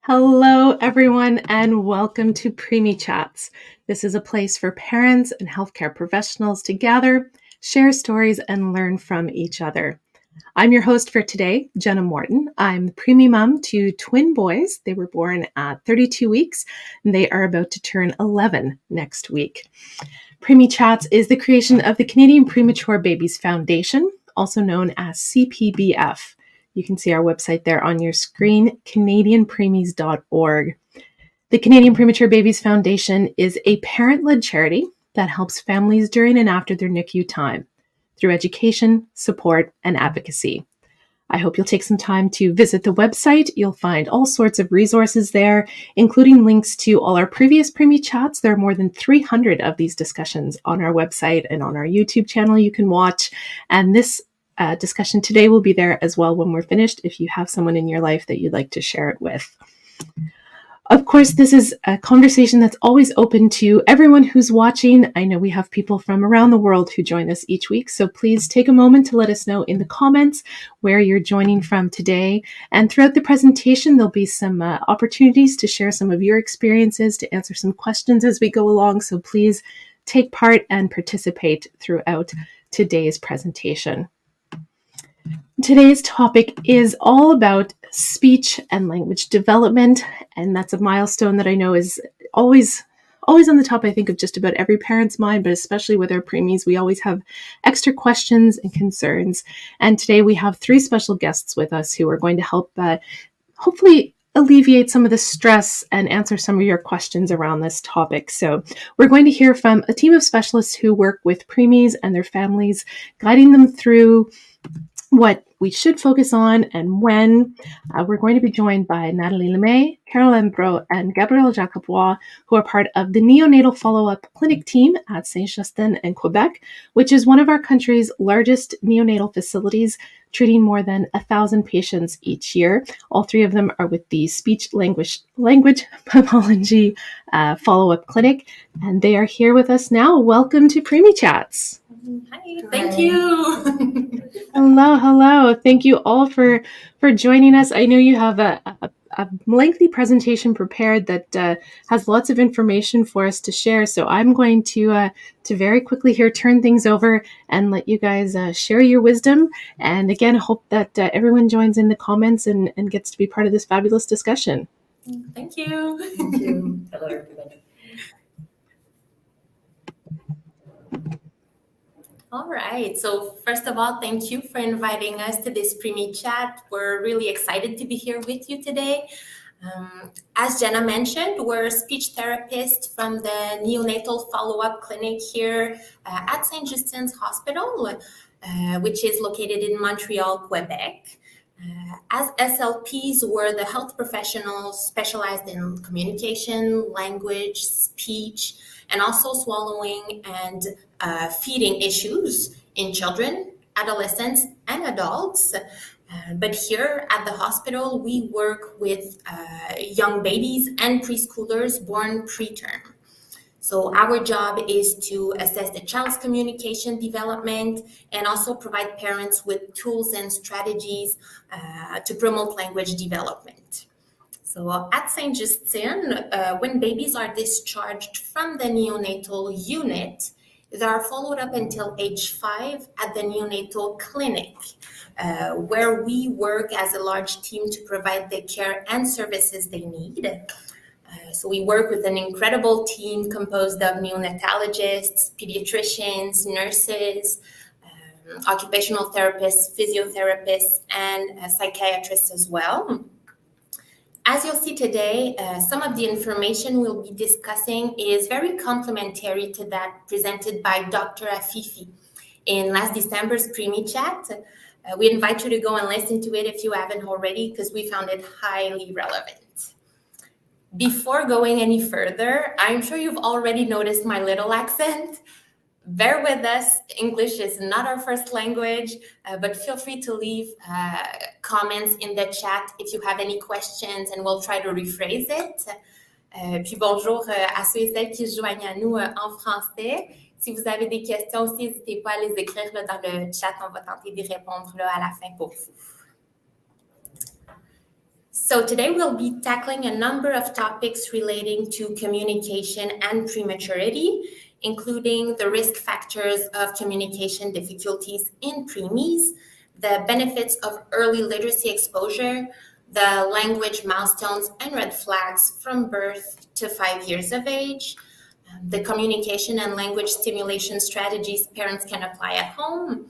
Hello, everyone, and welcome to Preemie Chats. This is a place for parents and healthcare professionals to gather, share stories, and learn from each other. I'm your host for today, Jenna Morton. I'm the preemie mom to twin boys. They were born at 32 weeks, and they are about to turn 11 next week. Preemie Chats is the creation of the Canadian Premature Babies Foundation, also known as CPBF. You can see our website there on your screen, canadianpreemies.org. The Canadian Premature Babies Foundation is a parent-led charity that helps families during and after their NICU time through education, support, and advocacy. I hope you'll take some time to visit the website. You'll find all sorts of resources there, including links to all our previous Preemie Chats. There are more than 300 of these discussions on our website and on our YouTube channel you can watch. And this discussion today will be there as well when we're finished if you have someone in your life that you'd like to share it with. Of course, this is a conversation that's always open to everyone who's watching. I know we have people from around the world who join us each week, so please take a moment to let us know in the comments where you're joining from today. And throughout the presentation, there'll be some opportunities to share some of your experiences, to answer some questions as we go along, so please take part and participate throughout today's presentation. Today's topic is all about speech and language development, and that's a milestone that I know is always on the top, I think, of just about every parent's mind, but especially with our preemies, we always have extra questions and concerns. And today we have three special guests with us who are going to help hopefully alleviate some of the stress and answer some of your questions around this topic. So we're going to hear from a team of specialists who work with preemies and their families, guiding them through what we should focus on and when. We're going to be joined by Nathalie Lemay, Carole-Anne and Gabrielle Jacobois, who are part of the neonatal follow-up clinic team at Sainte-Justine in Quebec, which is one of our country's largest neonatal facilities, treating more than 1,000 patients each year. All three of them are with the speech language pathology follow-up clinic, and they are here with us now. Welcome to Preemie Chats. Hi, thank you. Hello. Thank you all for joining us. I know you have a lengthy presentation prepared that has lots of information for us to share. So I'm going to very quickly here turn things over and let you guys share your wisdom. And again, hope that everyone joins in the comments and gets to be part of this fabulous discussion. Thank you. Thank you. Hello, everybody. All right. So first of all, thank you for inviting us to this Preemie chat. We're really excited to be here with you today. As Jenna mentioned, we're speech therapists from the neonatal follow-up clinic here at Sainte-Justine's Hospital, which is located in Montreal, Quebec. As SLPs, we're the health professionals specialized in communication, language, speech, and also swallowing and feeding issues in children, adolescents, and adults. But here at the hospital, we work with young babies and preschoolers born preterm. So our job is to assess the child's communication development and also provide parents with tools and strategies to promote language development. So at Sainte-Justine, when babies are discharged from the neonatal unit, they are followed up until age 5 at the neonatal clinic, where we work as a large team to provide the care and services they need. So we work with an incredible team composed of neonatologists, pediatricians, nurses, occupational therapists, physiotherapists, and psychiatrists as well. As you'll see today, some of the information we'll be discussing is very complementary to that presented by Dr. Afifi in last December's Preemie chat. We invite you to go and listen to it if you haven't already, because we found it highly relevant. Before going any further, I'm sure you've already noticed my little accent. Bear with us. English is not our first language, but feel free to leave comments in the chat if you have any questions, and we'll try to rephrase it. Puis bonjour à ceux et celles qui se joignent à nous en français. Si vous avez des questions aussi, n'hésitez pas à les écrire là, dans le chat. On va tenter d'y répondre là, à la fin pour vous. So today we'll be tackling a number of topics relating to communication and prematurity, including the risk factors of communication difficulties in preemies, the benefits of early literacy exposure, the language milestones and red flags from birth to 5 years of age, the communication and language stimulation strategies parents can apply at home.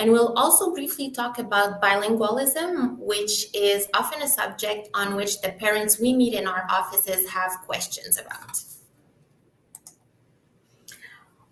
And we'll also briefly talk about bilingualism, which is often a subject on which the parents we meet in our offices have questions about.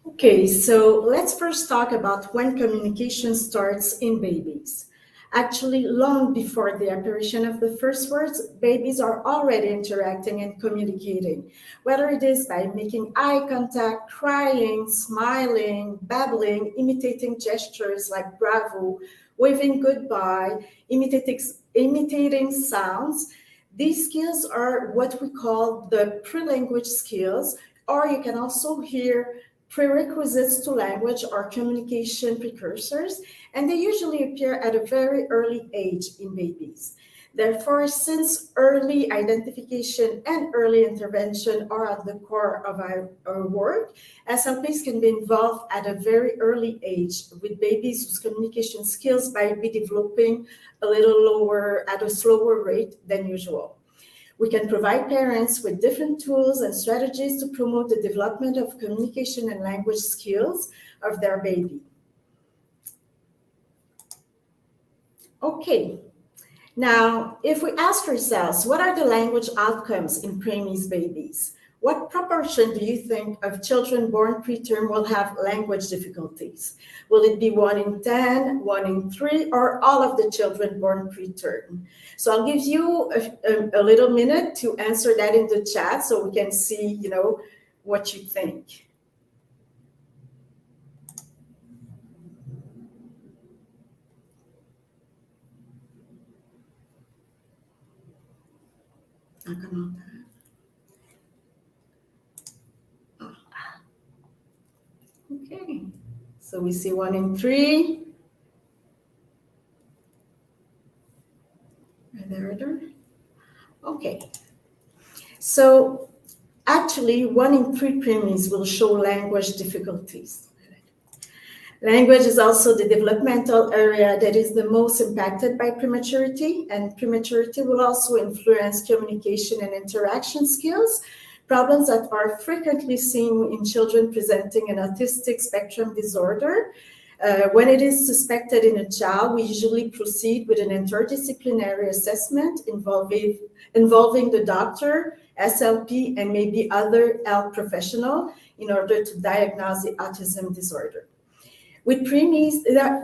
Okay, so let's first talk about when communication starts in babies. Actually, long before the apparition of the first words, babies are already interacting and communicating, whether it is by making eye contact, crying, smiling, babbling, imitating gestures like bravo, waving goodbye, imitating sounds. These skills are what we call the pre-language skills, or you can also hear prerequisites to language or communication precursors, and they usually appear at a very early age in babies. Therefore, since early identification and early intervention are at the core of our work, SLPs can be involved at a very early age with babies whose communication skills might be developing a little lower, at a slower rate than usual. We can provide parents with different tools and strategies to promote the development of communication and language skills of their baby. Okay, now if we ask ourselves, what are the language outcomes in preemies babies? What proportion do you think of children born preterm will have language difficulties? Will it be 1 in 10, 1 in 3, or all of the children born preterm? So I'll give you a little minute to answer that in the chat so we can see, what you think. Okay, so we see 1 in 3. There. Okay, so actually 1 in 3 preemies will show language difficulties. Language is also the developmental area that is the most impacted by prematurity, and prematurity will also influence communication and interaction skills, problems that are frequently seen in children presenting an autistic spectrum disorder. When it is suspected in a child, we usually proceed with an interdisciplinary assessment involving the doctor, SLP, and maybe other health professional in order to diagnose the autism disorder. With preemies,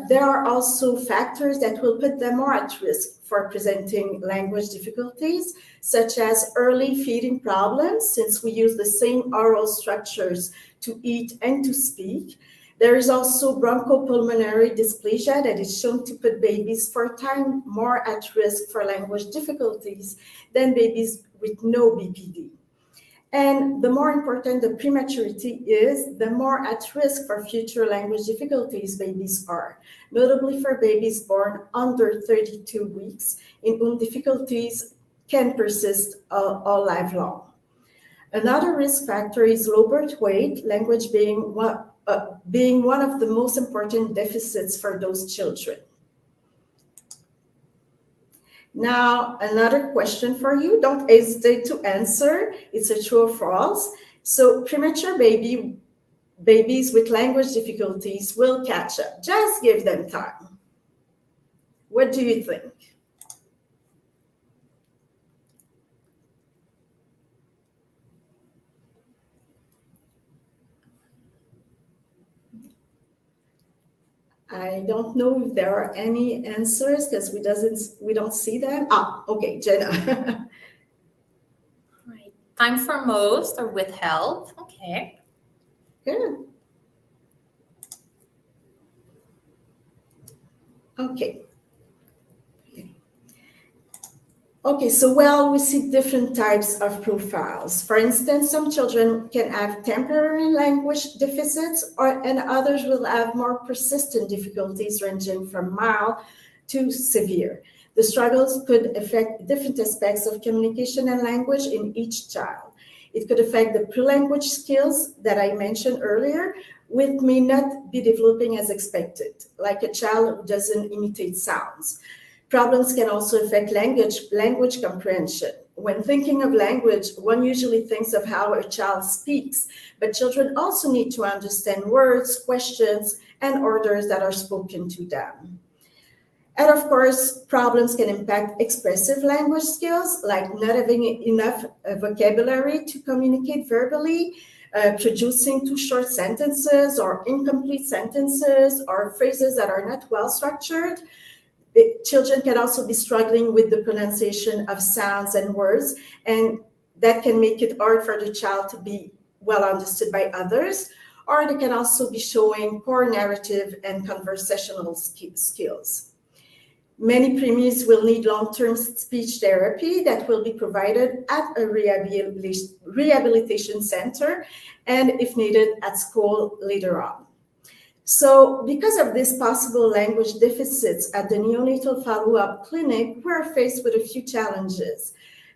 there are also factors that will put them more at risk for presenting language difficulties, such as early feeding problems, since we use the same oral structures to eat and to speak. There is also bronchopulmonary dysplasia that is shown to put babies 4 times more at risk for language difficulties than babies with no BPD. And the more important the prematurity is, the more at risk for future language difficulties babies are, notably for babies born under 32 weeks, in whom difficulties can persist all life long. Another risk factor is low birth weight, language being one of the most important deficits for those children. Now, another question for you. Don't hesitate to answer. It's a true or false. So premature babies with language difficulties will catch up. Just give them time. What do you think? I don't know if there are any answers because we don't see them. Okay, Jenna. Right. Time for most or withheld. Okay. Good. Okay. Okay, so we see different types of profiles. For instance, some children can have temporary language deficits, and others will have more persistent difficulties ranging from mild to severe. The struggles could affect different aspects of communication and language in each child. It could affect the pre-language skills that I mentioned earlier, which may not be developing as expected, like a child who doesn't imitate sounds. Problems can also affect language comprehension. When thinking of language, one usually thinks of how a child speaks, but children also need to understand words, questions, and orders that are spoken to them. And of course, problems can impact expressive language skills, like not having enough vocabulary to communicate verbally, producing too short sentences or incomplete sentences or phrases that are not well structured. Children can also be struggling with the pronunciation of sounds and words, and that can make it hard for the child to be well understood by others, or they can also be showing poor narrative and conversational skills. Many preemies will need long-term speech therapy that will be provided at a rehabilitation center and, if needed, at school later on. So because of these possible language deficits at the neonatal follow-up clinic, we're faced with a few challenges.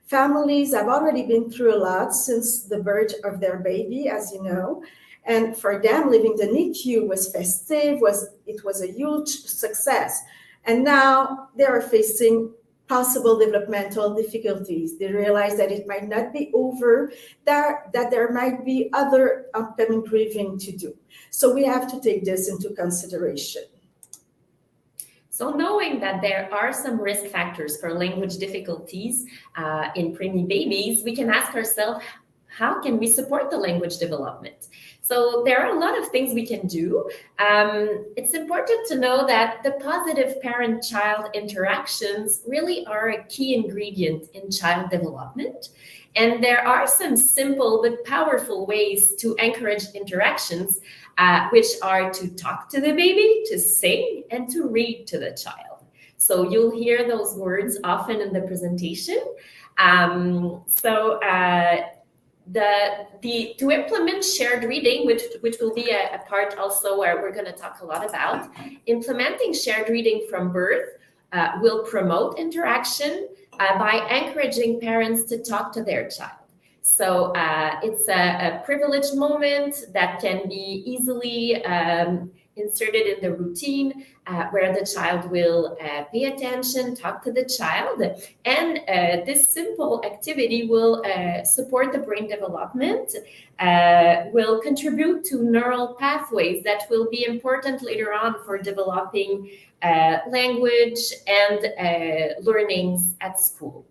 Families have already been through a lot since the birth of their baby, as you know, and for them, leaving the NICU was festive, it was a huge success. And now they are facing possible developmental difficulties. They realize that it might not be over, that there might be other upcoming grieving to do. So we have to take this into consideration. So knowing that there are some risk factors for language difficulties in preemie babies, we can ask ourselves, how can we support the language development? So there are a lot of things we can do. It's important to know that the positive parent-child interactions really are a key ingredient in child development. And there are some simple but powerful ways to encourage interactions, which are to talk to the baby, to sing, and to read to the child. So you'll hear those words often in the presentation. To implement shared reading, which will be a part also where we're going to talk a lot about, implementing shared reading from birth will promote interaction by encouraging parents to talk to their child. So it's a privileged moment that can be easily inserted in the routine where the child will pay attention, talk to the child, and this simple activity will support the brain development, will contribute to neural pathways that will be important later on for developing language and learnings at school.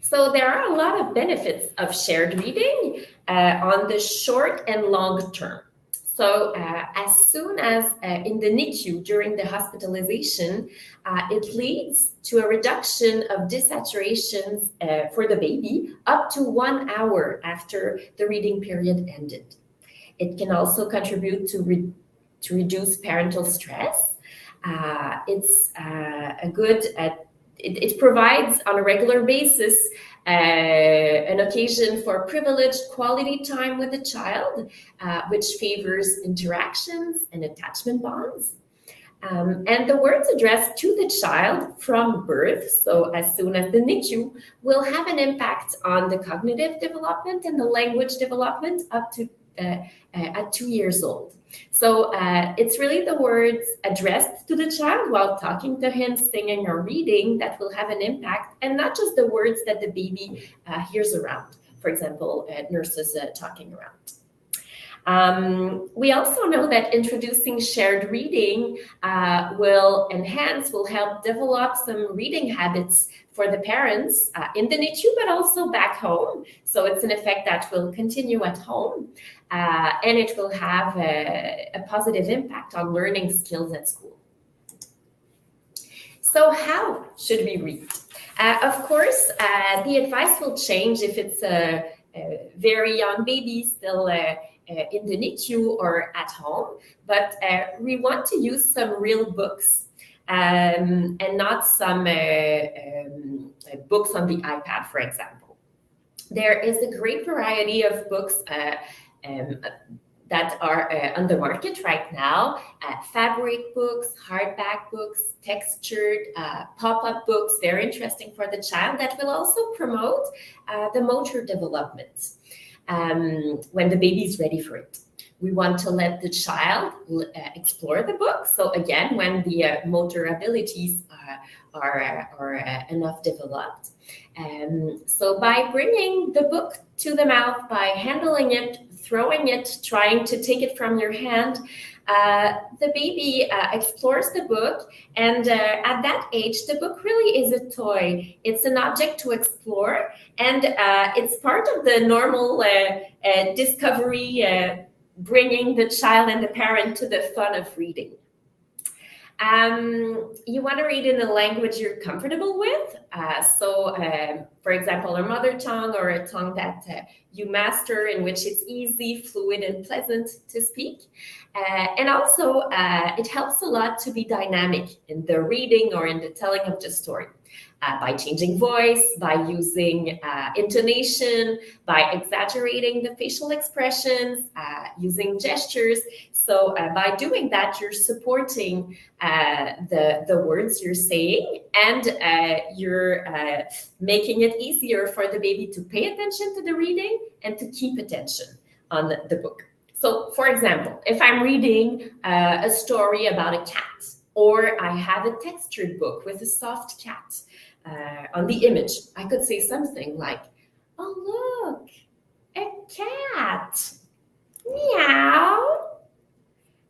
So there are a lot of benefits of shared reading on the short and long term. So as soon as in the NICU during the hospitalization, it leads to a reduction of desaturations for the baby up to 1 hour after the reading period ended. It can also contribute to reduce parental stress. It's a good it provides on a regular basis an occasion for privileged quality time with the child, which favors interactions and attachment bonds. And the words addressed to the child from birth, so as soon as the NICU, will have an impact on the cognitive development and the language development up to at 2 years old. So it's really the words addressed to the child while talking to him, singing or reading that will have an impact, and not just the words that the baby hears around. For example, nurses talking around. We also know that introducing shared reading will help develop some reading habits for the parents in the NICU, but also back home. So it's an effect that will continue at home, and it will have a positive impact on learning skills at school. So how should we read? Of course, the advice will change if it's a very young baby still in the NICU or at home, but we want to use some real books and not some books on the iPad, for example. There is a great variety of books that are on the market right now. Fabric books, hardback books, textured, pop-up books, very interesting for the child, that will also promote the motor development when the baby is ready for it. We want to let the child explore the book. So again, when the motor abilities are enough developed. So by bringing the book to the mouth, by handling it, throwing it, trying to take it from your hand, the baby explores the book, and at that age, the book really is a toy. It's an object to explore, and it's part of the normal discovery, bringing the child and the parent to the fun of reading. You want to read in a language you're comfortable with. For example, a mother tongue or a tongue that you master, in which it's easy, fluid, and pleasant to speak. And also, it helps a lot to be dynamic in the reading or in the telling of the story. By changing voice, by using intonation, by exaggerating the facial expressions, using gestures. So by doing that, you're supporting the words you're saying, and you're making it easier for the baby to pay attention to the reading and to keep attention on the book. So, for example, if I'm reading a story about a cat, or I have a textured book with a soft cat, on the image, I could say something like, "Oh, look, a cat. Meow.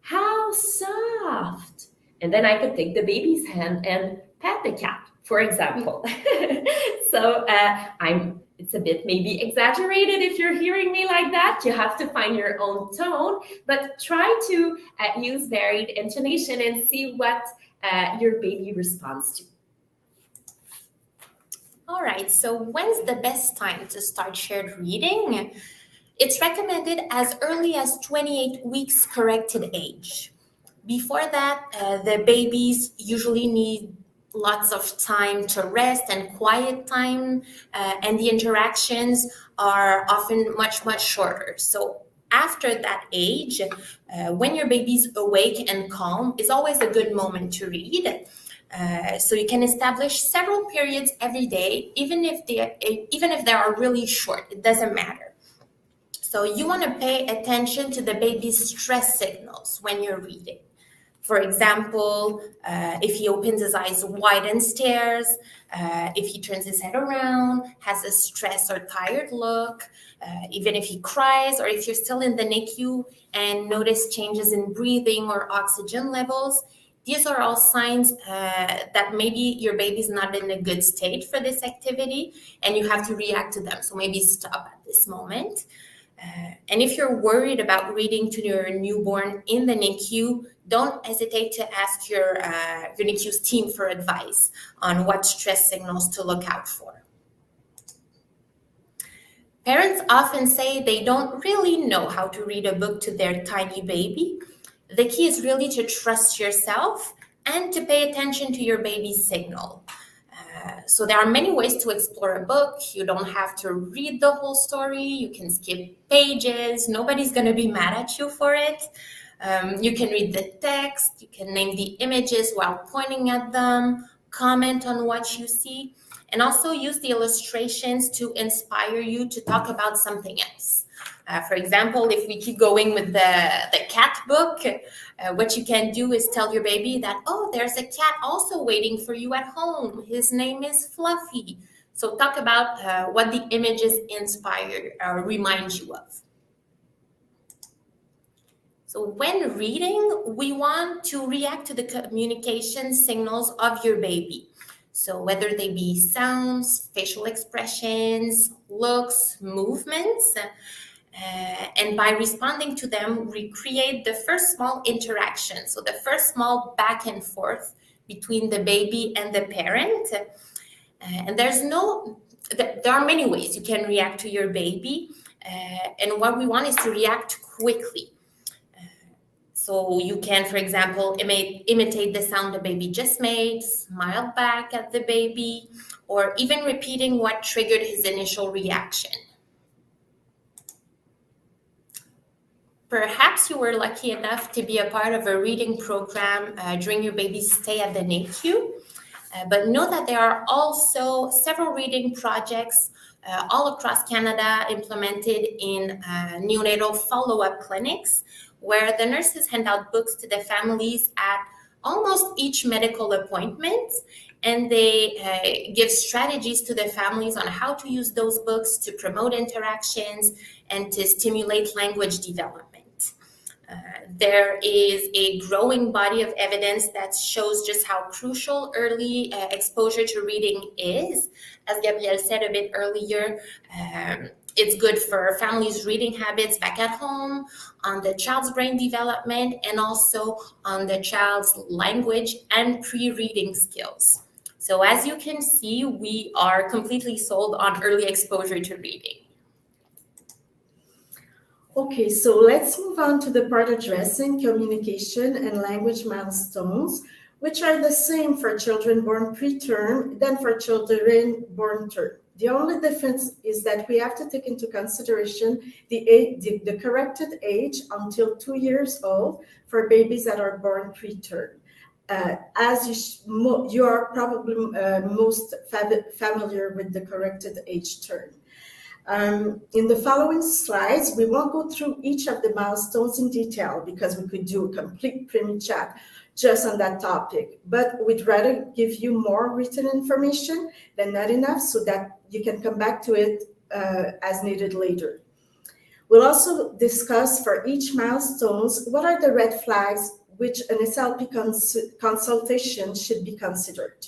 How soft." And then I could take the baby's hand and pet the cat, for example. So it's a bit maybe exaggerated if you're hearing me like that. You have to find your own tone, but try to use varied intonation and see what your baby responds to. All right, so when's the best time to start shared reading? It's recommended as early as 28 weeks corrected age. Before that, the babies usually need lots of time to rest and quiet time, and the interactions are often much, much shorter. So after that age, when your baby's awake and calm, is always a good moment to read. So you can establish several periods every day, even if they are really short. It doesn't matter. So you want to pay attention to the baby's stress signals when you're reading. For example, if he opens his eyes wide and stares, if he turns his head around, has a stressed or tired look, even if he cries, or if you're still in the NICU and notice changes in breathing or oxygen levels. These are all signs that maybe your baby's not in a good state for this activity, and you have to react to them. So maybe stop at this moment. And if you're worried about reading to your newborn in the NICU, don't hesitate to ask your NICU's team for advice on what stress signals to look out for. Parents often say they don't really know how to read a book to their tiny baby. The key is really to trust yourself and to pay attention to your baby's signal. So there are many ways to explore a book. You don't have to read the whole story. You can skip pages. Nobody's going to be mad at you for it. You can read the text. You can name the images while pointing at them, comment on what you see, and also use the illustrations to inspire you to talk about something else. For example, if we keep going with the cat book, what you can do is tell your baby that, oh, there's a cat also waiting for you at home. His name is Fluffy. So talk about what the images inspire or remind you of. So when reading, we want to react to the communication signals of your baby. So whether they be sounds, facial expressions, looks, movements, and by responding to them, recreate the first small interaction. So the first small back and forth between the baby and the parent. And there are many ways you can react to your baby. And what we want is to react quickly. So you can, for example, imitate the sound the baby just made, smile back at the baby, or even repeating what triggered his initial reaction. Perhaps you were lucky enough to be a part of a reading program during your baby's stay at the NICU. But know that there are also several reading projects all across Canada implemented in neonatal follow-up clinics, where the nurses hand out books to the families at almost each medical appointment, and they give strategies to the families on how to use those books to promote interactions and to stimulate language development. There is a growing body of evidence that shows just how crucial early exposure to reading is. As Gabrielle said a bit earlier, it's good for families' reading habits back at home, on the child's brain development, and also on the child's language and pre-reading skills. So as you can see, we are completely sold on early exposure to reading. Okay, so let's move on to the part addressing communication and language milestones, which are the same for children born preterm than for children born term. The only difference is that we have to take into consideration the corrected age until 2 years old for babies that are born preterm. As you are probably most familiar with the corrected age term. In the following slides, we won't go through each of the milestones in detail because we could do a complete Preemie chat just on that topic, but we'd rather give you more written information than not enough so that you can come back to it as needed later. We'll also discuss for each milestones what are the red flags which an SLP consultation should be considered.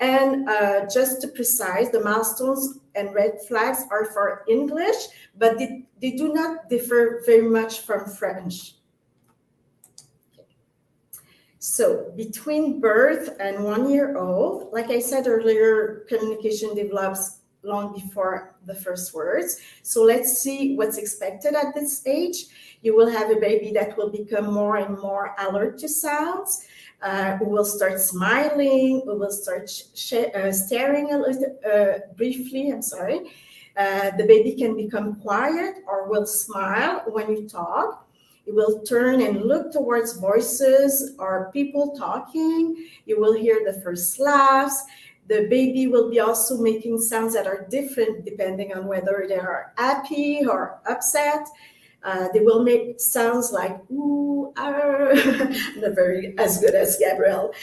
And just to precise, the milestones and red flags are for English, but they do not differ very much from French. So between birth and 1 year old, like I said earlier, communication develops long before the first words. So let's see what's expected at this age. You will have a baby that will become more and more alert to sounds. Who will start smiling, who will start staring a little briefly, the baby can become quiet or will smile when you talk. It will turn and look towards voices or people talking. You will hear the first laughs. The baby will be also making sounds that are different depending on whether they are happy or upset. They will make sounds like ooh, arr, not very as good as Gabrielle.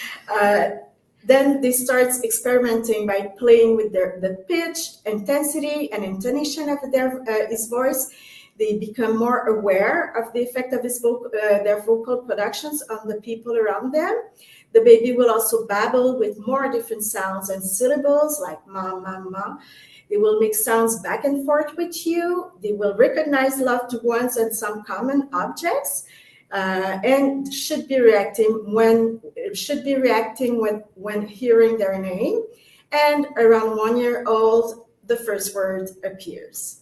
Then they start experimenting by playing with the pitch, intensity, and intonation of his voice. They become more aware of the effect of their vocal productions on the people around them. The baby will also babble with more different sounds and syllables like ma, ma, ma. They will make sounds back and forth with you. They will recognize loved ones and some common objects, and should be reacting when hearing their name. And around 1 year old, the first word appears.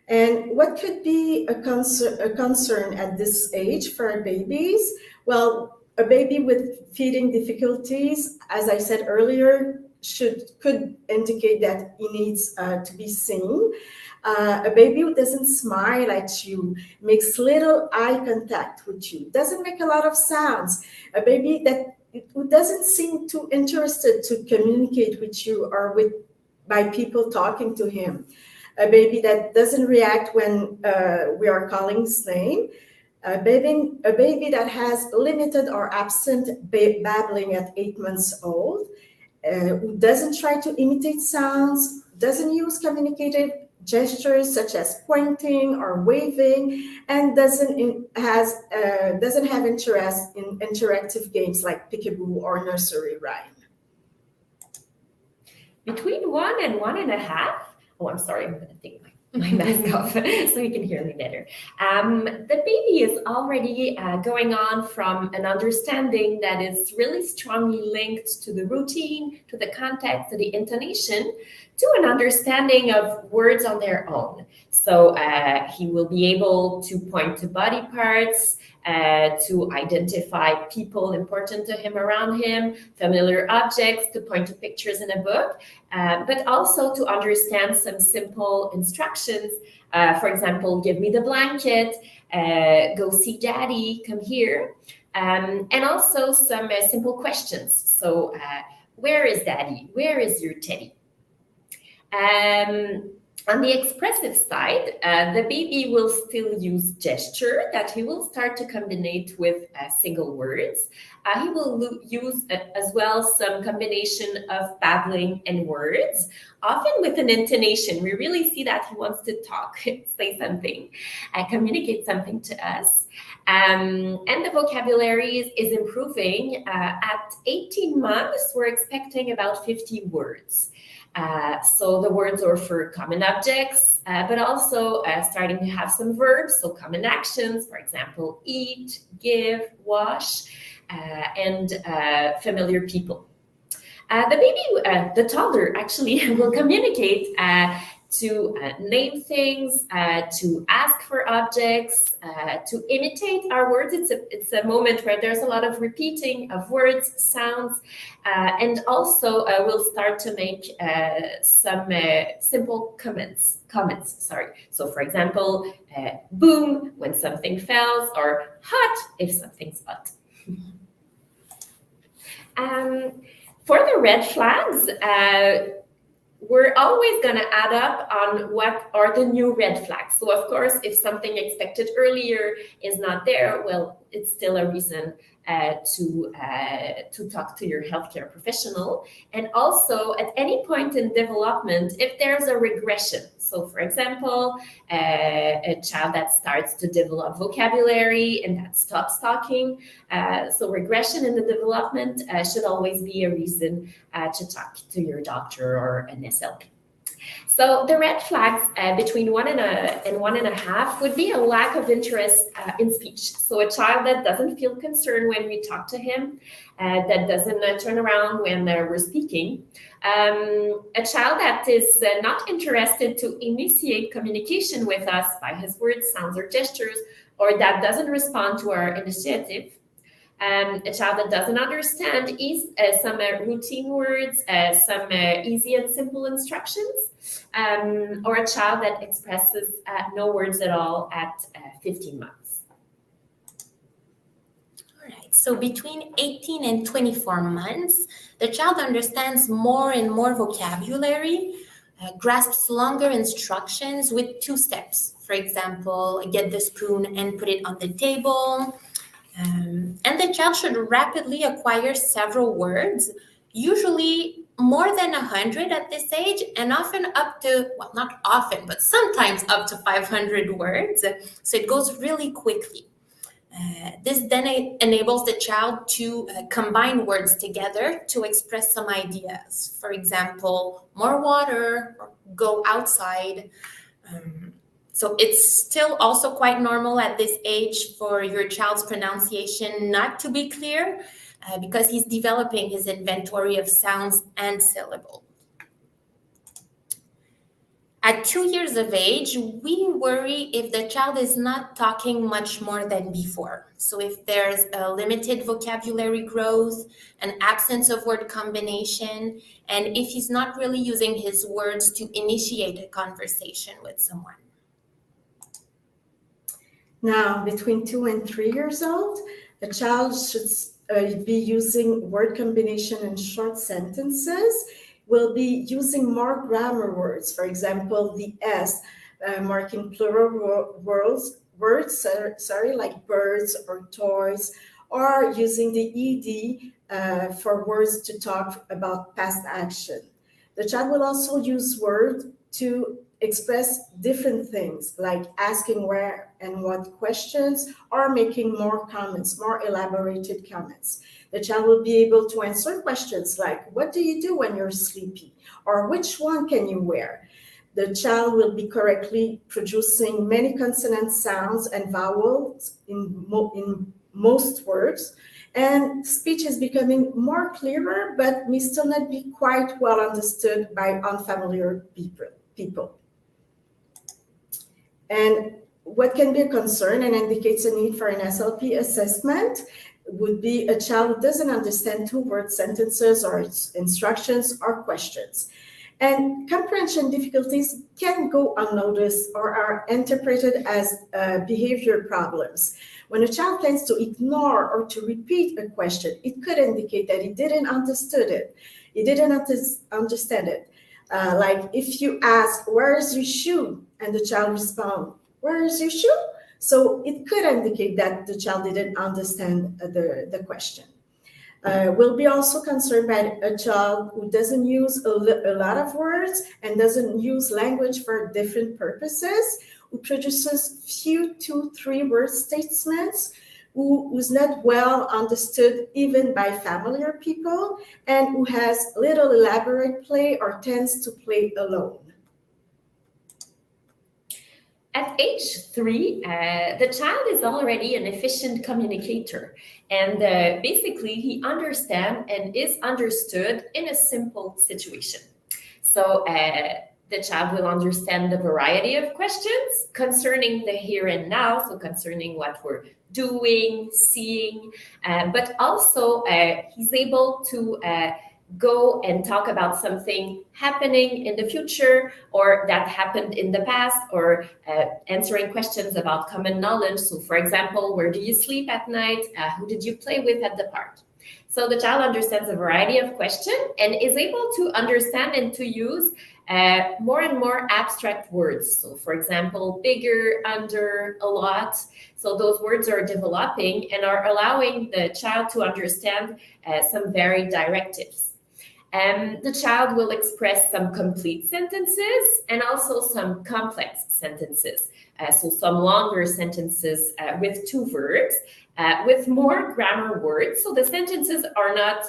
And what could be a concern at this age for our babies? Well, a baby with feeding difficulties, as I said earlier, could indicate that he needs to be seen. A baby who doesn't smile at you, makes little eye contact with you, doesn't make a lot of sounds. A baby who doesn't seem too interested to communicate with you or by people talking to him. A baby that doesn't react when we are calling his name. A baby that has limited or absent babbling at 8 months old. Who doesn't try to imitate sounds, doesn't use communicative gestures such as pointing or waving, and doesn't have interest in interactive games like peekaboo or nursery rhyme. Between 1 and 1.5. Oh, I'm sorry, I'm going to take my mask off so you can hear me better. The baby is already going on from an understanding that is really strongly linked to the routine, to the context, to the intonation, to an understanding of words on their own. So he will be able to point to body parts, to identify people important to him around him, familiar objects, to point to pictures in a book, but also to understand some simple instructions. For example, give me the blanket, go see daddy, come here. And also some simple questions. So where is daddy? Where is your teddy? On the expressive side, the baby will still use gesture that he will start to combine with single words. He will use as well some combination of babbling and words, often with an intonation. We really see that he wants to talk, say something, communicate something to us. And the vocabulary is improving. At 18 months, we're expecting about 50 words. So the words are for common objects, but also starting to have some verbs, so common actions, for example, eat, give, wash, and familiar people. The toddler actually will communicate to name things, to ask for objects, to imitate our words. It's a moment where there's a lot of repeating of words, sounds, and also we'll start to make some simple comments. So for example, boom when something fails, or hot if something's hot. For the red flags, we're always going to add up on what are the new red flags. So of course, if something expected earlier is not there, well, it's still a reason to talk to your healthcare professional. And also at any point in development, if there's a regression. So for example, a child that starts to develop vocabulary and that stops talking. So regression in the development should always be a reason to talk to your doctor or an SLP. So the red flags between 1 and 1.5 would be a lack of interest in speech. So a child that doesn't feel concerned when we talk to him, that doesn't turn around when we're speaking. A child that is not interested to initiate communication with us by his words, sounds, or gestures, or that doesn't respond to our initiative. A child that doesn't understand some routine words, some easy and simple instructions, or a child that expresses no words at all at 15 months. All right, so between 18 and 24 months, the child understands more and more vocabulary, grasps longer instructions with 2 steps. For example, get the spoon and put it on the table. And the child should rapidly acquire several words, usually more than 100 at this age, and often up to, well, not often, but sometimes up to 500 words. So it goes really quickly. This then enables the child to combine words together to express some ideas. For example, more water, or go outside. So it's still also quite normal at this age for your child's pronunciation not to be clear because he's developing his inventory of sounds and syllables. At 2 years of age, we worry if the child is not talking much more than before. So if there's a limited vocabulary growth, an absence of word combination, and if he's not really using his words to initiate a conversation with someone. Now, between 2 and 3 years old, the child should be using word combination and short sentences, will be using more grammar words. For example, the S, marking plural words, like birds or toys, or using the ED for words to talk about past action. The child will also use words to express different things, like asking where and what questions, or making more comments, more elaborated comments. The child will be able to answer questions like, what do you do when you're sleepy? Or which one can you wear? The child will be correctly producing many consonant sounds and vowels in most words, And speech is becoming more clearer, but may still not be quite well understood by unfamiliar people. And what can be a concern and indicates a need for an SLP assessment would be a child who doesn't understand two-word sentences or instructions or questions. And comprehension difficulties can go unnoticed or are interpreted as behavior problems. When a child tends to ignore or to repeat a question, it could indicate that he didn't understood it. He didn't understand it. Like if you ask, "Where is your shoe?" and the child responds, "Where is your shoe?" So it could indicate that the child didn't understand the question. We'll be also concerned by a child who doesn't use a lot of words and doesn't use language for different purposes, who produces few 2-3 word statements, who's not well understood even by familiar people, and who has little elaborate play or tends to play alone. At age 3, the child is already an efficient communicator, and basically he understands and is understood in a simple situation. So the child will understand the variety of questions concerning the here and now, so concerning what we're doing, seeing, but also he's able to go and talk about something happening in the future or that happened in the past, or answering questions about common knowledge. So for example, where do you sleep at night? Who did you play with at the park? So the child understands a variety of questions and is able to understand and to use more and more abstract words. So for example, bigger, under, a lot. So those words are developing and are allowing the child to understand some varied directives. The child will express some complete sentences and also some complex sentences. So some longer sentences with 2 verbs, with more grammar words. So the sentences are not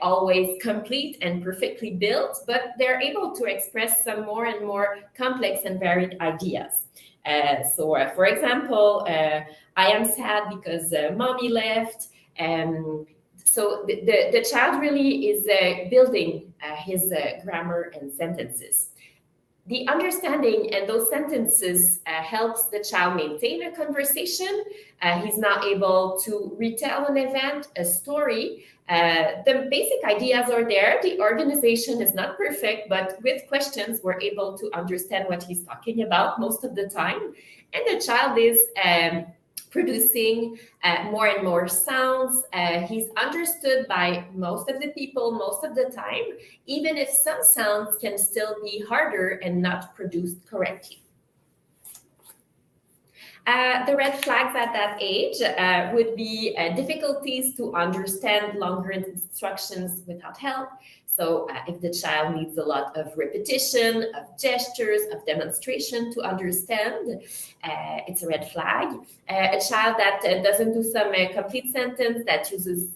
always complete and perfectly built, but they're able to express some more and more complex and varied ideas. For example, I am sad because mommy left. So the child really is building his grammar and sentences. The understanding and those sentences helps the child maintain a conversation. He's not able to retell an event, a story. The basic ideas are there. The organization is not perfect, but with questions, we're able to understand what he's talking about most of the time. And the child is producing more and more sounds. He's understood by most of the people most of the time, even if some sounds can still be harder and not produced correctly. The red flags at that age would be difficulties to understand longer instructions without help. So if the child needs a lot of repetition, of gestures, of demonstration to understand, it's a red flag. A child that doesn't do some complete sentence, that uses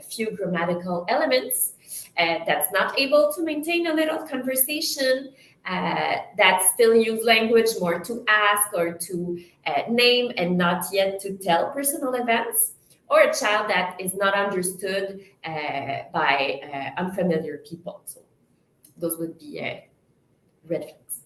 few grammatical elements, that's not able to maintain a little conversation, that still use language more to ask or to name and not yet to tell personal events, or a child that is not understood by unfamiliar people. So those would be red flags.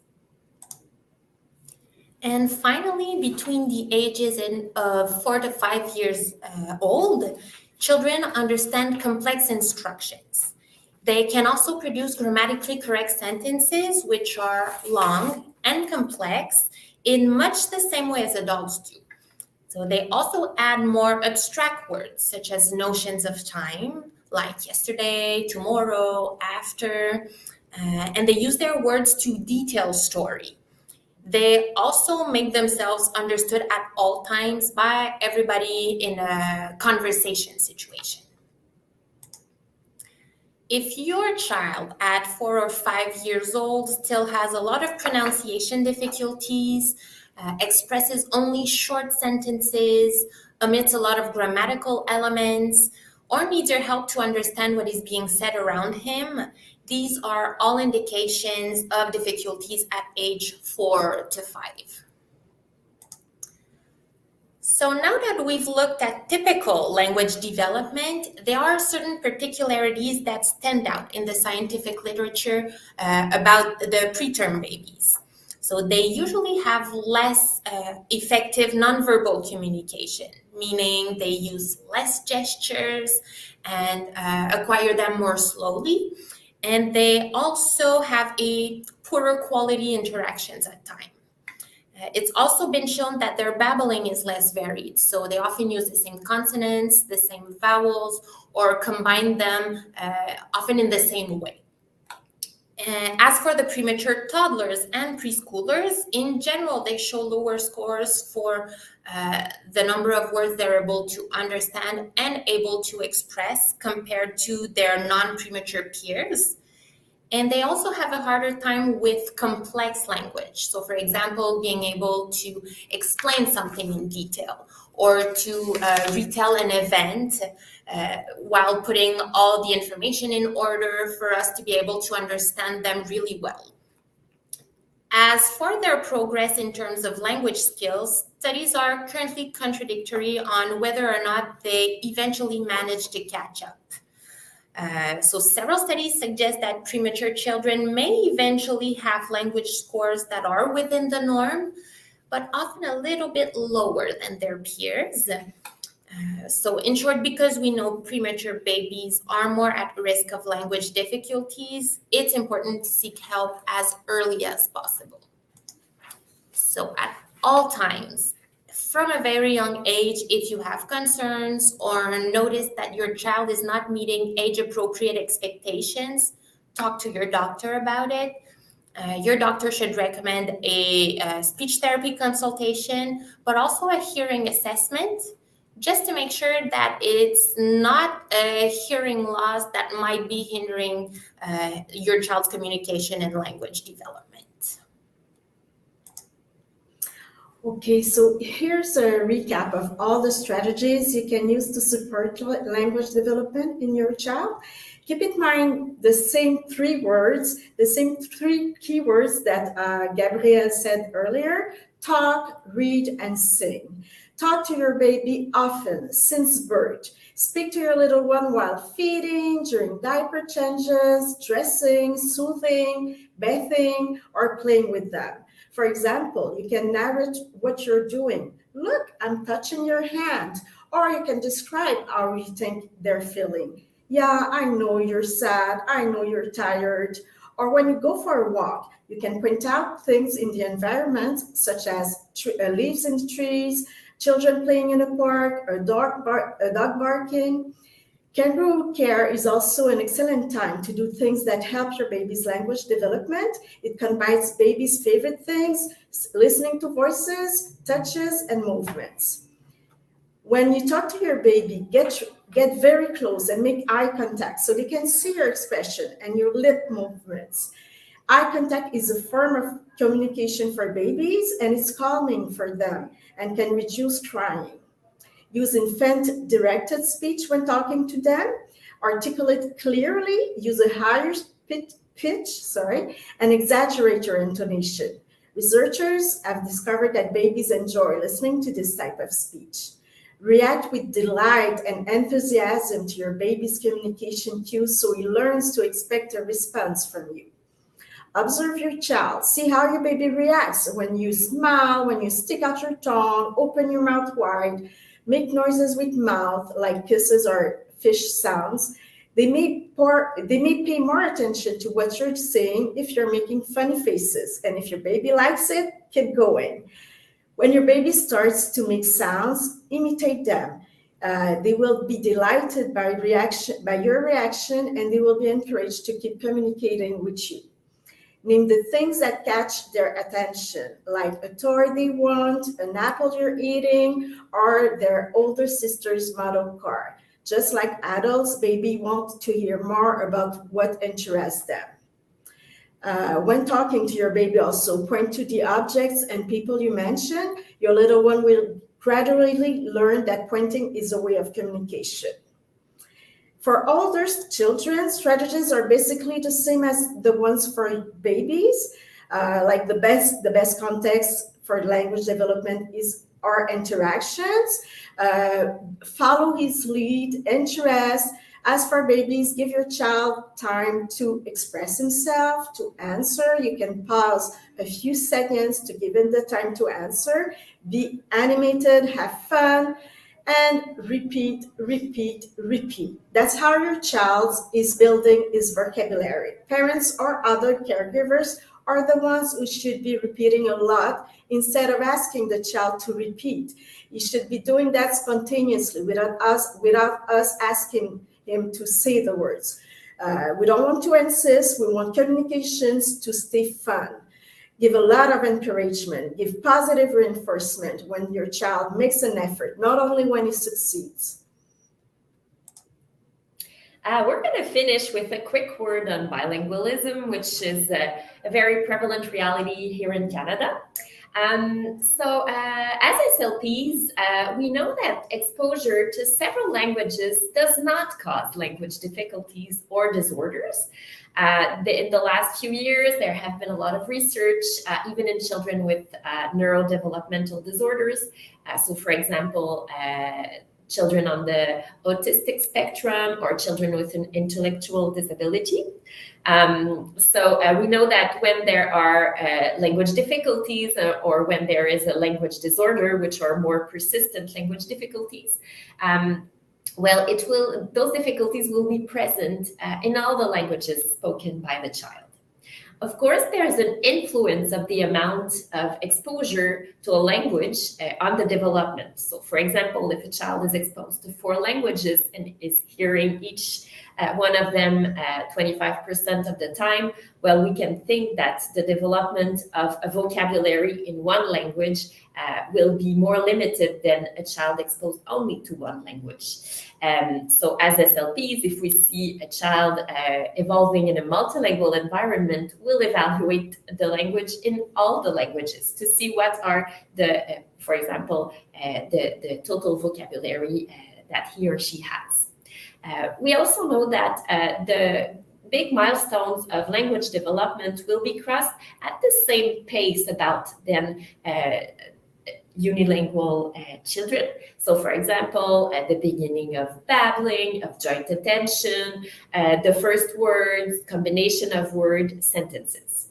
And finally, between the ages of 4 to 5 years old, children understand complex instructions. They can also produce grammatically correct sentences, which are long and complex in much the same way as adults do. So they also add more abstract words, such as notions of time, like yesterday, tomorrow, after, and they use their words to detail story. They also make themselves understood at all times by everybody in a conversation situation. If your child at 4 or 5 years old still has a lot of pronunciation difficulties, expresses only short sentences, omits a lot of grammatical elements, or needs your help to understand what is being said around him, these are all indications of difficulties at age 4 to 5. So now that we've looked at typical language development, there are certain particularities that stand out in the scientific literature about the preterm babies. So they usually have less effective nonverbal communication, meaning they use less gestures and acquire them more slowly. And they also have a poorer quality interactions at times. It's also been shown that their babbling is less varied, so they often use the same consonants, the same vowels, or combine them often in the same way. And as for the premature toddlers and preschoolers, in general, they show lower scores for the number of words they're able to understand and able to express compared to their non-premature peers. And they also have a harder time with complex language. So, for example, being able to explain something in detail or to retell an event while putting all the information in order for us to be able to understand them really well. As for their progress in terms of language skills, studies are currently contradictory on whether or not they eventually manage to catch up. So several studies suggest that premature children may eventually have language scores that are within the norm, but often a little bit lower than their peers. So in short, because we know premature babies are more at risk of language difficulties, it's important to seek help as early as possible. So at all times, from a very young age, if you have concerns or notice that your child is not meeting age-appropriate expectations, talk to your doctor about it. Your doctor should recommend a speech therapy consultation, but also a hearing assessment, just to make sure that it's not a hearing loss that might be hindering your child's communication and language development. Okay, so here's a recap of all the strategies you can use to support language development in your child. Keep in mind the same three keywords that Gabrielle said earlier: talk, read, and sing. Talk to your baby often since birth. Speak to your little one while feeding, during diaper changes, dressing, soothing, bathing, or playing with them. For example, you can narrate what you're doing. Look, I'm touching your hand. Or you can describe how you think they're feeling. Yeah, I know you're sad. I know you're tired. Or when you go for a walk, you can point out things in the environment, such as leaves in the trees, children playing in a park, a dog barking. Kangaroo care is also an excellent time to do things that help your baby's language development. It combines baby's favorite things, listening to voices, touches, and movements. When you talk to your baby, get very close and make eye contact so they can see your expression and your lip movements. Eye contact is a form of communication for babies, and it's calming for them and can reduce crying. Use infant-directed speech when talking to them. Articulate clearly. Use a higher pitch, and exaggerate your intonation. Researchers have discovered that babies enjoy listening to this type of speech. React with delight and enthusiasm to your baby's communication cues so he learns to expect a response from you. Observe your child. See how your baby reacts when you smile, when you stick out your tongue, open your mouth wide, make noises with mouth like kisses or fish sounds. They may pay more attention to what you're saying if you're making funny faces. And if your baby likes it, keep going. When your baby starts to make sounds, imitate them. They will be delighted by your reaction, and they will be encouraged to keep communicating with you. Name the things that catch their attention, like a toy they want, an apple you're eating, or their older sister's model car. Just like adults, baby want to hear more about what interests them. When talking to your baby, also point to the objects and people you mentioned. Your little one will gradually learn that pointing is a way of communication. For older children, strategies are basically the same as the ones for babies. Like the best context for language development is our interactions, follow his lead, interest. As for babies, give your child time to express himself, to answer. You can pause a few seconds to give him the time to answer. Be animated, have fun, and repeat, repeat, repeat. That's how your child is building his vocabulary. Parents or other caregivers are the ones who should be repeating a lot instead of asking the child to repeat. You should be doing that spontaneously without us asking him to say the words. We don't want to insist. We want communications to stay fun. Give a lot of encouragement. Give positive reinforcement when your child makes an effort, not only when he succeeds. We're going to finish with a quick word on bilingualism, which is a very prevalent reality here in Canada. As SLPs, we know that exposure to several languages does not cause language difficulties or disorders. In the last few years, there have been a lot of research, even in children with neurodevelopmental disorders. For example, children on the autistic spectrum or children with an intellectual disability. We know that when there are language difficulties or when there is a language disorder, which are more persistent language difficulties, those difficulties will be present in all the languages spoken by the child. Of course, there's an influence of the amount of exposure to a language on the development. So, for example, if a child is exposed to 4 languages and is hearing each one of them 25% of the time, well, we can think that the development of a vocabulary in one language will be more limited than a child exposed only to one language. So as SLPs, if we see a child evolving in a multilingual environment, we'll evaluate the language in all the languages to see what are the, for example, the total vocabulary that he or she has. We also know that the big milestones of language development will be crossed at the same pace about than unilingual children. So, for example, at the beginning of babbling, of joint attention, the first words, combination of word sentences.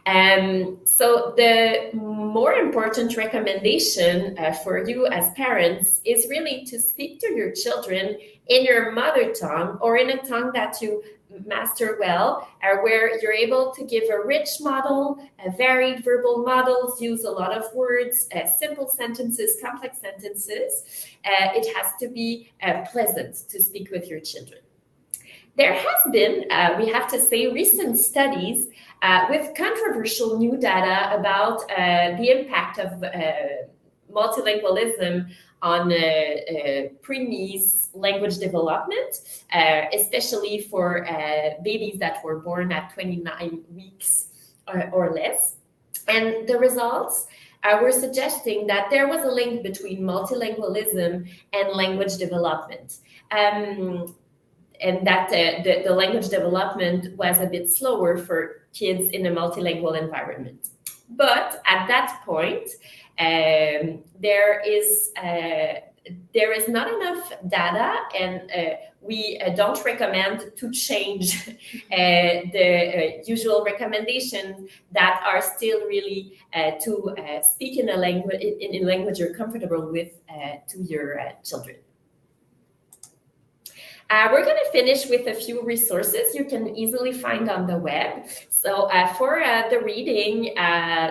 So the more important recommendation for you as parents is really to speak to your children in your mother tongue or in a tongue that you master well, where you're able to give a rich model, varied verbal models, use a lot of words, simple sentences, complex sentences. It has to be pleasant to speak with your children. There has been, we have to say, recent studies with controversial new data about the impact of multilingualism on preemies language development, especially for babies that were born at 29 weeks or less. And the results were suggesting that there was a link between multilingualism and language development. And that the language development was a bit slower for kids in a multilingual environment. But at that point, there is not enough data, and we don't recommend to change the usual recommendations that are still really to speak in a language you're comfortable with to your children. We're going to finish with a few resources you can easily find on the web. So for the reading,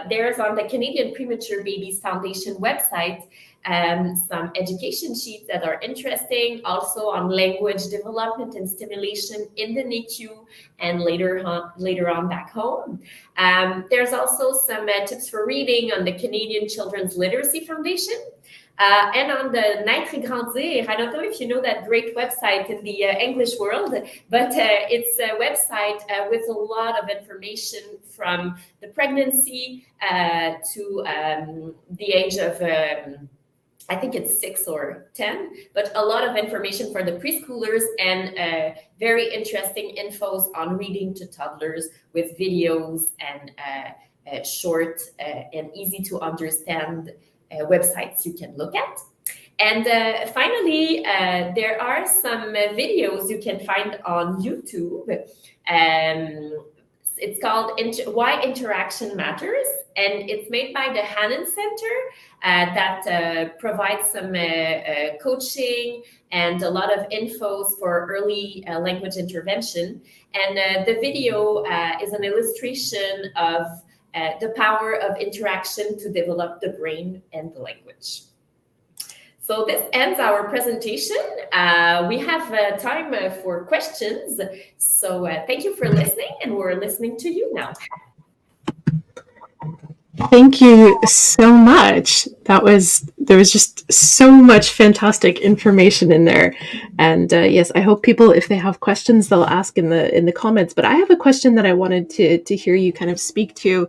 there's on the Canadian Premature Babies Foundation website some education sheets that are interesting, also on language development and stimulation in the NICU and later on back home. There's also some tips for reading on the Canadian Children's Literacy Foundation. And on the Naître et Grandir, I don't know if you know that great website in the English world, but it's a website with a lot of information from the pregnancy to the age of, I think it's 6 or 10, but a lot of information for the preschoolers and very interesting infos on reading to toddlers with videos and short and easy to understand websites you can look at. And finally, there are some videos you can find on YouTube. It's called Why Interaction Matters, and it's made by the Hannon Center that provides some coaching and a lot of infos for early language intervention. And the video is an illustration of the power of interaction to develop the brain and the language. So this ends our presentation. We have time for questions. So thank you for listening, and we're listening to you now. Thank you so much. There was just so much fantastic information in there. And yes, I hope people, if they have questions, they'll ask in the comments. But I have a question that I wanted to hear you kind of speak to.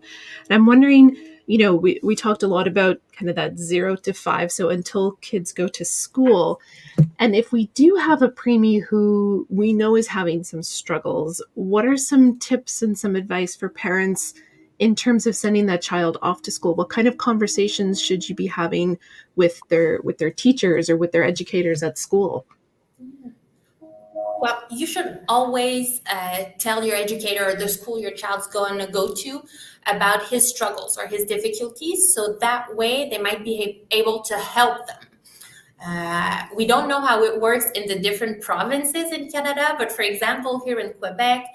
And I'm wondering, we talked a lot about kind of that 0 to 5. So until kids go to school. And if we do have a preemie who we know is having some struggles, what are some tips and some advice for parents in terms of sending that child off to school? What kind of conversations should you be having with their teachers or with their educators at school? Well, you should always tell your educator or the school your child's going to go to about his struggles or his difficulties, so that way they might be able to help them. We don't know how it works in the different provinces in Canada, but for example, here in Quebec,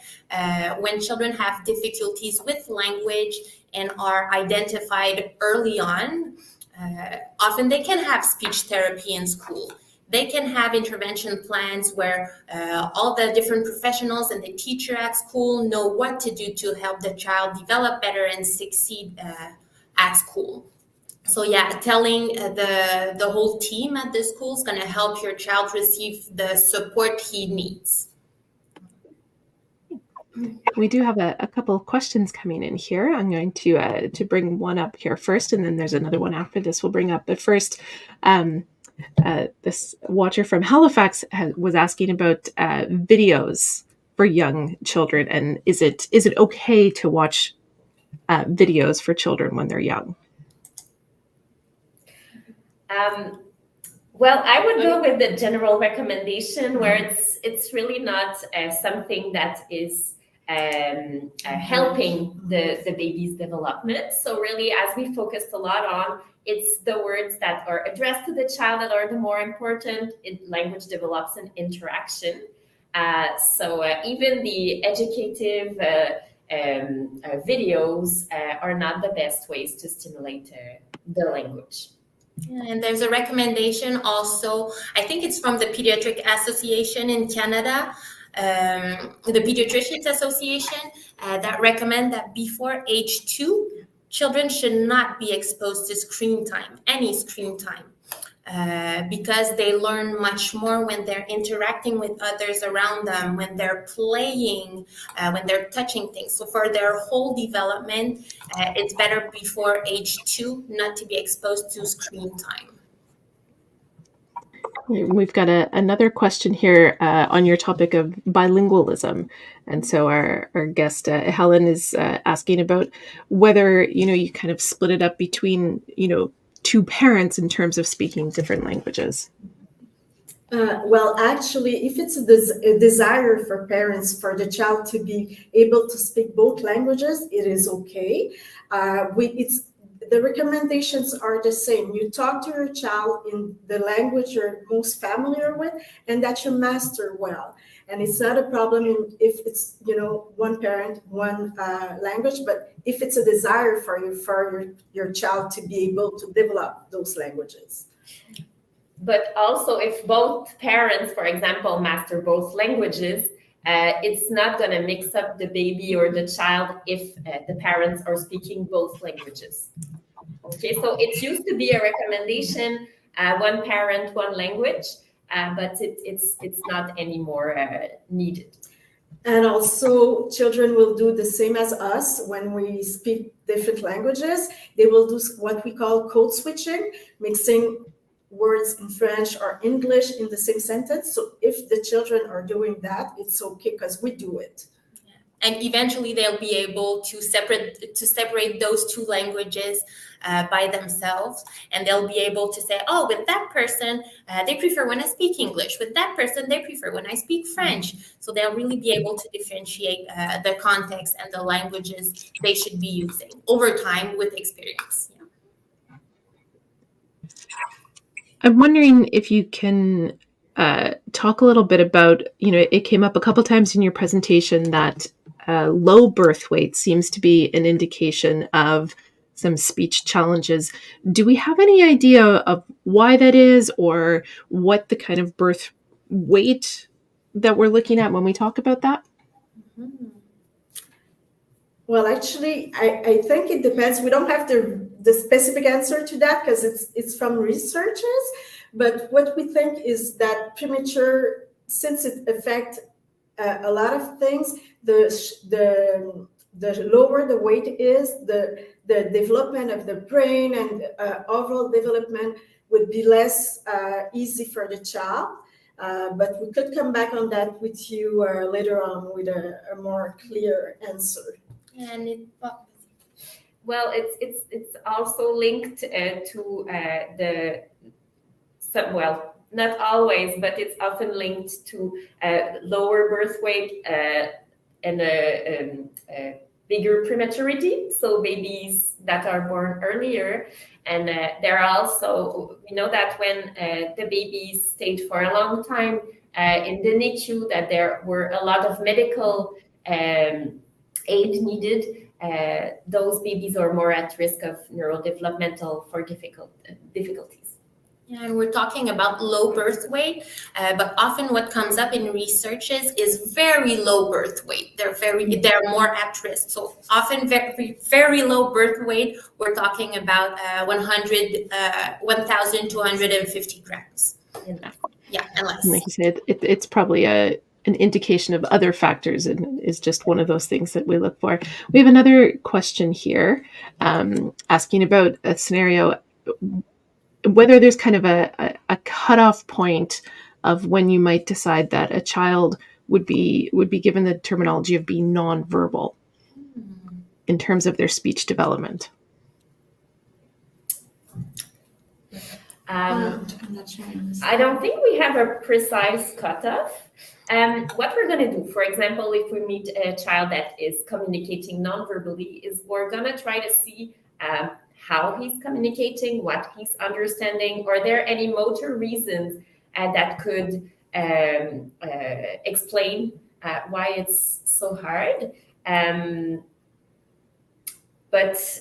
when children have difficulties with language and are identified early on, often they can have speech therapy in school. They can have intervention plans where all the different professionals and the teacher at school know what to do to help the child develop better and succeed at school. So yeah, telling the whole team at the school is going to help your child receive the support he needs. We do have a couple of questions coming in here. I'm going to bring one up here first, and then there's another one after this we'll bring up. But first, this watcher from Halifax was asking about videos for young children, and is it okay to watch videos for children when they're young? Well, I would go with the general recommendation where it's really not something that is helping the baby's development. So really, as we focused a lot on, it's the words that are addressed to the child that are the more important. Language develops an interaction. So even the educative videos are not the best ways to stimulate the language. Yeah, and there's a recommendation also, I think it's from the Pediatric Association in Canada, the Pediatricians Association, that recommend that before age 2, children should not be exposed to screen time, any screen time, because they learn much more when they're interacting with others around them, when they're playing, when they're touching things. So for their whole development, it's better before age 2 not to be exposed to screen time. We've got another question here on your topic of bilingualism. And so our guest, Helen, is asking about whether, you kind of split it up between, two parents in terms of speaking different languages. Well, actually, if it's a desire for parents for the child to be able to speak both languages, it is okay. The recommendations are the same. You talk to your child in the language you're most familiar with and that you master well. And it's not a problem if it's, one parent, one language, but if it's a desire for your child to be able to develop those languages. But also if both parents, for example, master both languages, it's not going to mix up the baby or the child if the parents are speaking both languages. Okay, so it used to be a recommendation, one parent, one language, but it's not anymore needed. And also children will do the same as us when we speak different languages. They will do what we call code switching, mixing words in French or English in the same sentence. So if the children are doing that, it's okay because we do it. And eventually they'll be able to separate those two languages by themselves, and they'll be able to say, oh, with that person, they prefer when I speak English. With that person, they prefer when I speak French. So they'll really be able to differentiate the context and the languages they should be using over time with experience. Yeah. I'm wondering if you can talk a little bit about, it came up a couple times in your presentation that low birth weight seems to be an indication of some speech challenges. Do we have any idea of why that is, or what the kind of birth weight that we're looking at when we talk about that? Well, actually, I think it depends. We don't have the specific answer to that because it's from researchers. But what we think is that premature, since it affects a lot of things, the lower the weight is, the development of the brain and overall development would be less easy for the child. But we could come back on that with you later on with a more clear answer. And well, it's also linked to well, not always, but it's often linked to lower birth weight and bigger prematurity. So babies that are born earlier, and there are also, we know that when the babies stayed for a long time in the NICU, that there were a lot of medical aid needed. Those babies are more at risk of neurodevelopmental for difficulties. Yeah, and we're talking about low birth weight, but often what comes up in researches is very low birth weight. They're more at risk. So often very low birth weight. We're talking about 1,250 grams. Yeah, and less. Like you said, it's probably an indication of other factors, and is just one of those things that we look for. We have another question here, asking about a scenario, whether there's kind of a cutoff point of when you might decide that a child would be given the terminology of being nonverbal in terms of their speech development. I don't think we have a precise cutoff. What we're going to do, for example, if we meet a child that is communicating non-verbally, is we're going to try to see how he's communicating, what he's understanding. Are there any motor reasons that could explain why it's so hard? But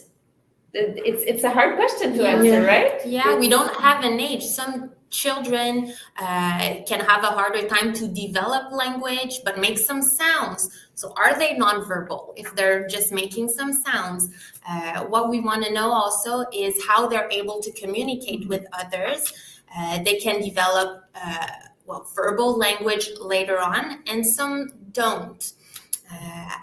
it's a hard question to answer, right? Yeah, we don't have an age. Some children can have a harder time to develop language, but make some sounds. So are they nonverbal if they're just making some sounds? What we want to know also is how they're able to communicate with others. They can develop verbal language later on, and some don't.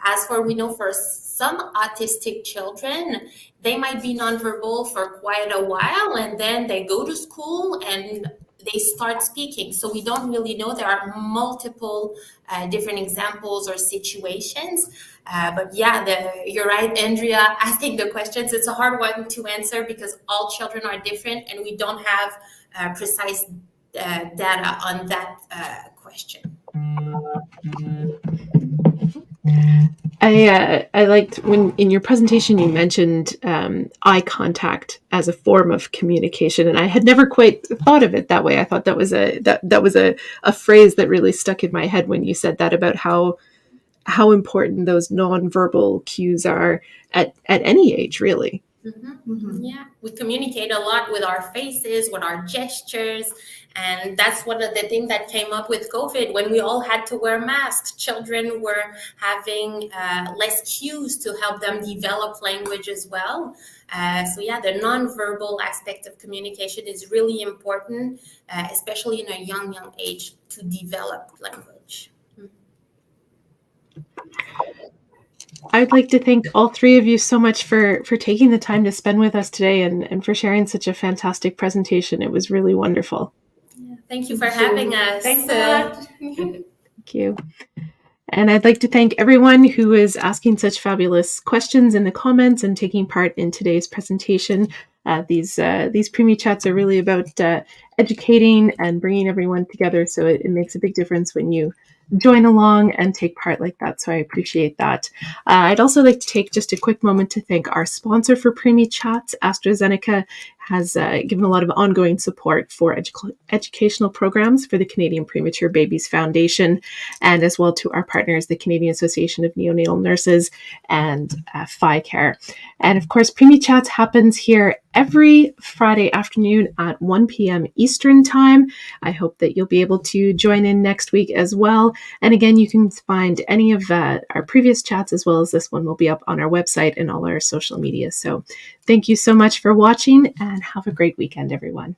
As for we know, for some autistic children, they might be nonverbal for quite a while, and then they go to school and they start speaking. So we don't really know. There are multiple different examples or situations. But yeah, you're right, Andrea, asking the questions. It's a hard one to answer because all children are different, and we don't have precise data on that question. I liked when in your presentation you mentioned eye contact as a form of communication, and I had never quite thought of it that way. I thought that was a phrase that really stuck in my head when you said that, about how important those nonverbal cues are at any age, really. Mm-hmm. Mm-hmm. Yeah, we communicate a lot with our faces, with our gestures, and that's one of the things that came up with COVID. When we all had to wear masks, children were having less cues to help them develop language as well. So yeah, the nonverbal aspect of communication is really important, especially in a young age, to develop language. I'd like to thank all three of you so much for taking the time to spend with us today and for sharing such a fantastic presentation. It was really wonderful. Yeah, thank you for having us. Thanks a lot. Thank you. And I'd like to thank everyone who is asking such fabulous questions in the comments and taking part in today's presentation. These Preemie chats are really about educating and bringing everyone together, so it makes a big difference when you join along and take part like that. So I appreciate that. I'd also like to take just a quick moment to thank our sponsor for Preemie Chats. AstraZeneca has given a lot of ongoing support for educational programs for the Canadian Premature Babies Foundation, and as well to our partners, the Canadian Association of Neonatal Nurses and FICARE. And of course, Preemie Chats happens here every Friday afternoon at 1 p.m. Eastern Time. I hope that you'll be able to join in next week as well. And again, you can find any of our previous chats as well as this one will be up on our website and all our social media. So thank you so much for watching and have a great weekend, everyone.